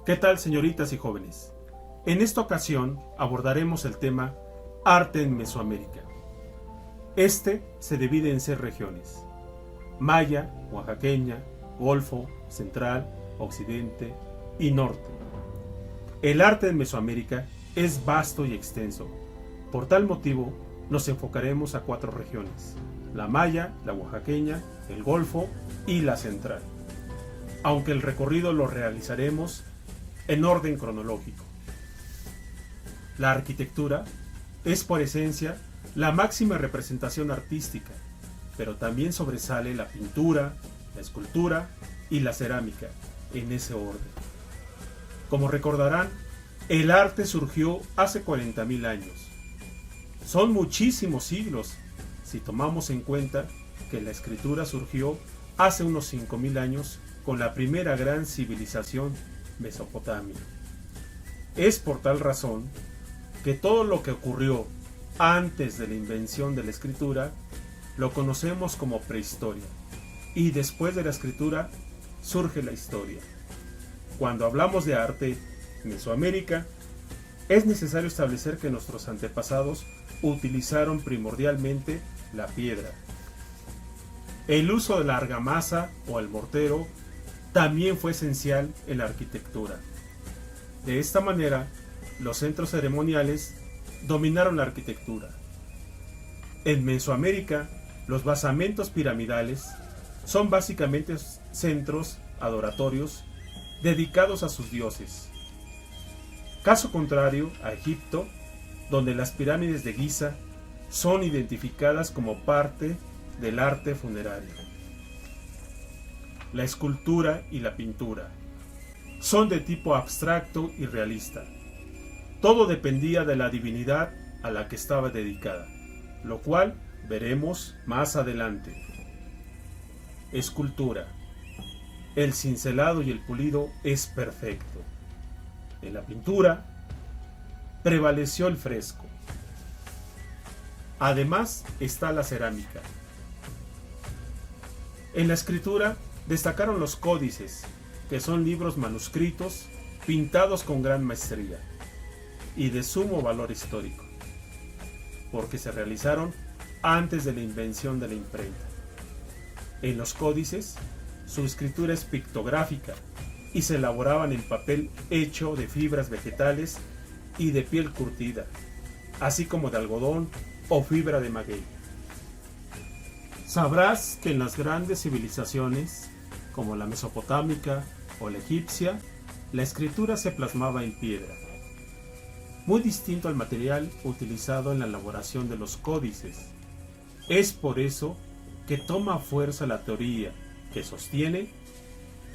¿Qué tal, señoritas y jóvenes? En esta ocasión abordaremos el tema Arte en Mesoamérica. Este se divide en 6 regiones: Maya, Oaxaqueña, Golfo, Central, Occidente y Norte. El arte en Mesoamérica es vasto y extenso. Por tal motivo, nos enfocaremos a 4 regiones: la Maya, la Oaxaqueña, el Golfo y la Central. Aunque el recorrido lo realizaremos en orden cronológico. La arquitectura es por esencia la máxima representación artística, pero también sobresale la pintura, la escultura y la cerámica, en ese orden. Como recordarán, el arte surgió hace 40.000 años. Son muchísimos siglos si tomamos en cuenta que la escritura surgió hace unos 5.000 años con la primera gran civilización Mesopotamia. Es por tal razón que todo lo que ocurrió antes de la invención de la escritura lo conocemos como prehistoria, y después de la escritura surge la historia. Cuando hablamos de arte en Mesoamérica, es necesario establecer que nuestros antepasados utilizaron primordialmente la piedra. El uso de la argamasa o el mortero también fue esencial en la arquitectura. De esta manera, los centros ceremoniales dominaron la arquitectura. En Mesoamérica, los basamentos piramidales son básicamente centros adoratorios dedicados a sus dioses. Caso contrario a Egipto, donde las pirámides de Giza son identificadas como parte del arte funerario. La escultura y la pintura son de tipo abstracto y realista. Todo dependía de la divinidad a la que estaba dedicada, lo cual veremos más adelante. Escultura. El cincelado y el pulido es perfecto. En la pintura prevaleció el fresco. Además está la cerámica. En la escritura destacaron los códices, que son libros manuscritos pintados con gran maestría y de sumo valor histórico, porque se realizaron antes de la invención de la imprenta. En los códices, su escritura es pictográfica y se elaboraban en papel hecho de fibras vegetales y de piel curtida, así como de algodón o fibra de maguey. Sabrás que en las grandes civilizaciones, como la mesopotámica o la egipcia, la escritura se plasmaba en piedra, muy distinto al material utilizado en la elaboración de los códices. Es por eso que toma fuerza la teoría que sostiene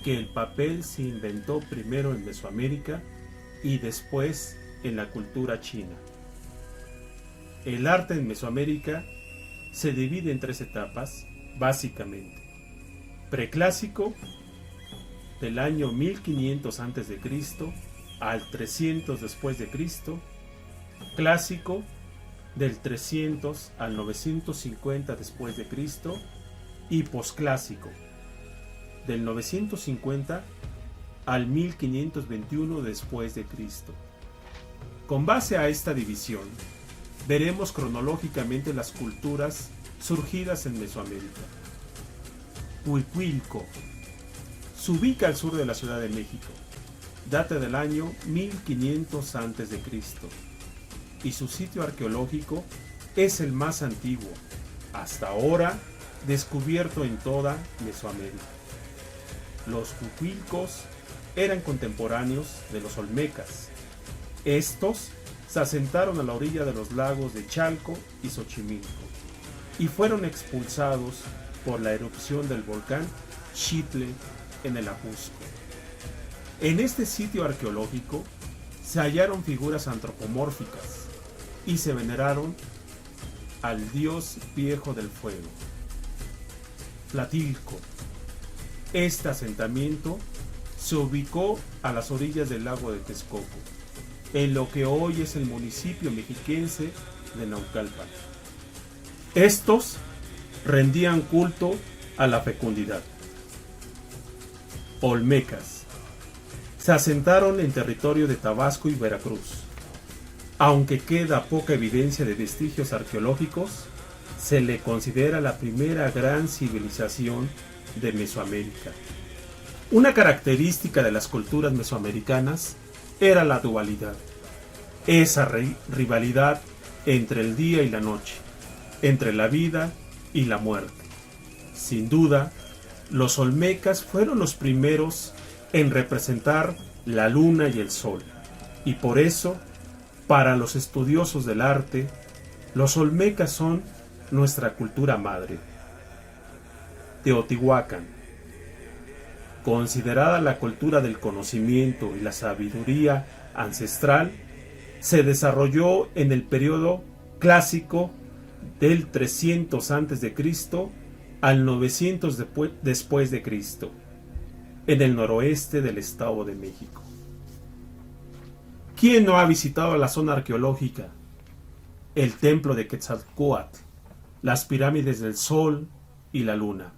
que el papel se inventó primero en Mesoamérica y después en la cultura china. El arte en Mesoamérica se divide en 3 etapas, básicamente: preclásico, del año 1500 a.C. al 300 después de Cristo, clásico, del 300 al 950 después de Cristo, y posclásico, del 950 al 1521 después de Cristo. Con base a esta división, veremos cronológicamente las culturas surgidas en Mesoamérica. Huicuilco se ubica al sur de la Ciudad de México, data del año 1500 a.C. y su sitio arqueológico es el más antiguo, hasta ahora descubierto en toda Mesoamérica. Los huicuilcos eran contemporáneos de los olmecas. Estos se asentaron a la orilla de los lagos de Chalco y Xochimilco y fueron expulsados por la erupción del volcán Xitle en el Ajusco. En este sitio arqueológico se hallaron figuras antropomórficas y se veneraron al dios viejo del fuego, Tlatilco. Este asentamiento se ubicó a las orillas del lago de Texcoco, en lo que hoy es el municipio mexiquense de Naucalpan. Estos rendían culto a la fecundidad. Olmecas. se asentaron en territorio de Tabasco y Veracruz. Aunque queda poca evidencia de vestigios arqueológicos, se le considera la primera gran civilización de Mesoamérica. Una característica de las culturas mesoamericanas era la dualidad, esa rivalidad entre el día y la noche, entre la vida y la muerte. Sin duda, los olmecas fueron los primeros en representar la luna y el sol, y por eso, para los estudiosos del arte, los olmecas son nuestra cultura madre. Teotihuacán, considerada la cultura del conocimiento y la sabiduría ancestral, se desarrolló en el periodo clásico del 300 a.C. al 900 después de Cristo, en el noroeste del Estado de México. ¿Quién no ha visitado la zona arqueológica? El templo de Quetzalcóatl, las pirámides del Sol y la Luna.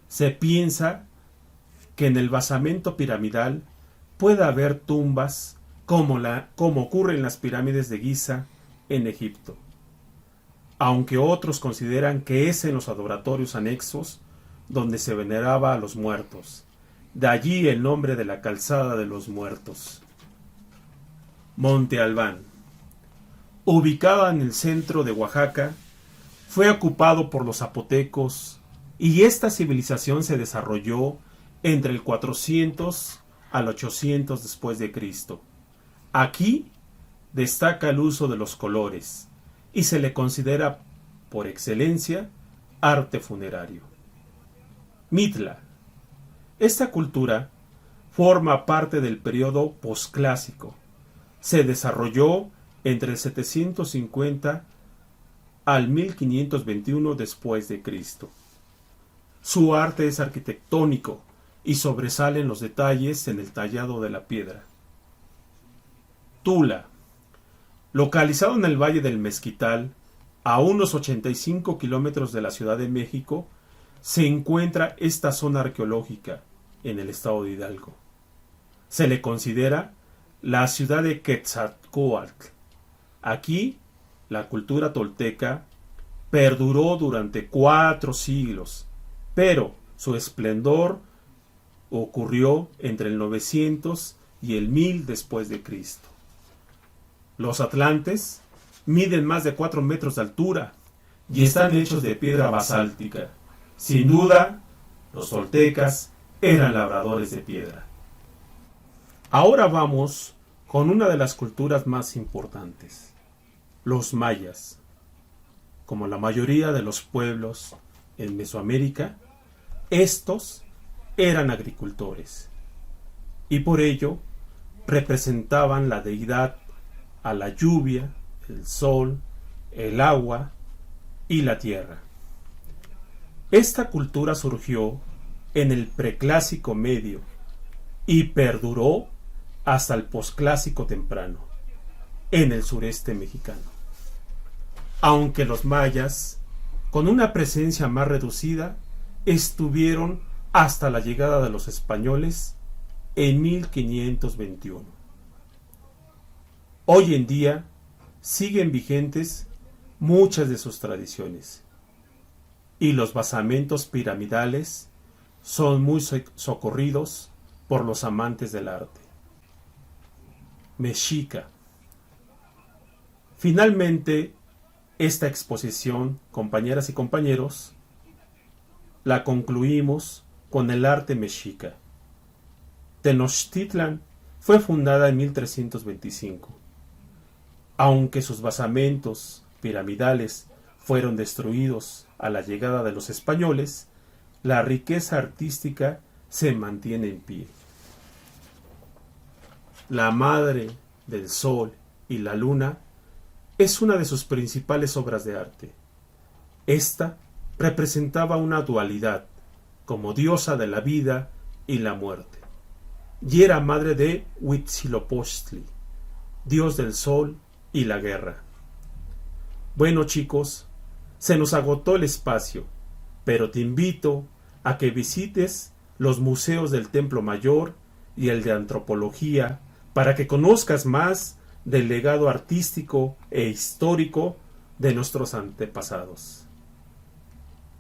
Se piensa que en el basamento piramidal puede haber tumbas como ocurre en las pirámides de Giza en Egipto, aunque otros consideran que es en los adoratorios anexos donde se veneraba a los muertos. De allí el nombre de la calzada de los muertos. Monte Albán, ubicada en el centro de Oaxaca, fue ocupado por los zapotecos y esta civilización se desarrolló entre el 400 al 800 después de Cristo. Aquí destaca el uso de los colores y se le considera por excelencia arte funerario. Mitla. Esta cultura forma parte del periodo posclásico. Se desarrolló entre el 750 al 1521 después de Cristo. Su arte es arquitectónico y sobresalen los detalles en el tallado de la piedra. Tula, localizado en el Valle del Mezquital, a unos 85 kilómetros de la Ciudad de México, se encuentra esta zona arqueológica en el estado de Hidalgo. Se le considera la ciudad de Quetzalcóatl. Aquí, la cultura tolteca perduró durante 4 siglos, pero su esplendor ocurrió entre el 900 y el 1000 después de Cristo. Los atlantes miden más de 4 metros de altura y están hechos de piedra basáltica. Sin duda, los toltecas eran labradores de piedra. Ahora vamos con una de las culturas más importantes, los mayas. Como la mayoría de los pueblos en Mesoamérica, estos eran agricultores y por ello representaban la deidad a la lluvia, el sol, el agua y la tierra. Esta cultura surgió en el preclásico medio y perduró hasta el posclásico temprano, en el sureste mexicano. Aunque los mayas, con una presencia más reducida, estuvieron hasta la llegada de los españoles en 1521. Hoy en día siguen vigentes muchas de sus tradiciones y los basamentos piramidales son muy socorridos por los amantes del arte. Mexica. Finalmente, esta exposición, compañeras y compañeros, la concluimos con el arte mexica. Tenochtitlan fue fundada en 1325. Aunque sus basamentos piramidales fueron destruidos a la llegada de los españoles, la riqueza artística se mantiene en pie. La Madre del Sol y la Luna es una de sus principales obras de arte. Esta representaba una dualidad, como diosa de la vida y la muerte, y era madre de Huitzilopochtli, dios del sol y la guerra. Bueno, chicos, se nos agotó el espacio, pero te invito a que visites los museos del Templo Mayor y el de antropología para que conozcas más del legado artístico e histórico de nuestros antepasados.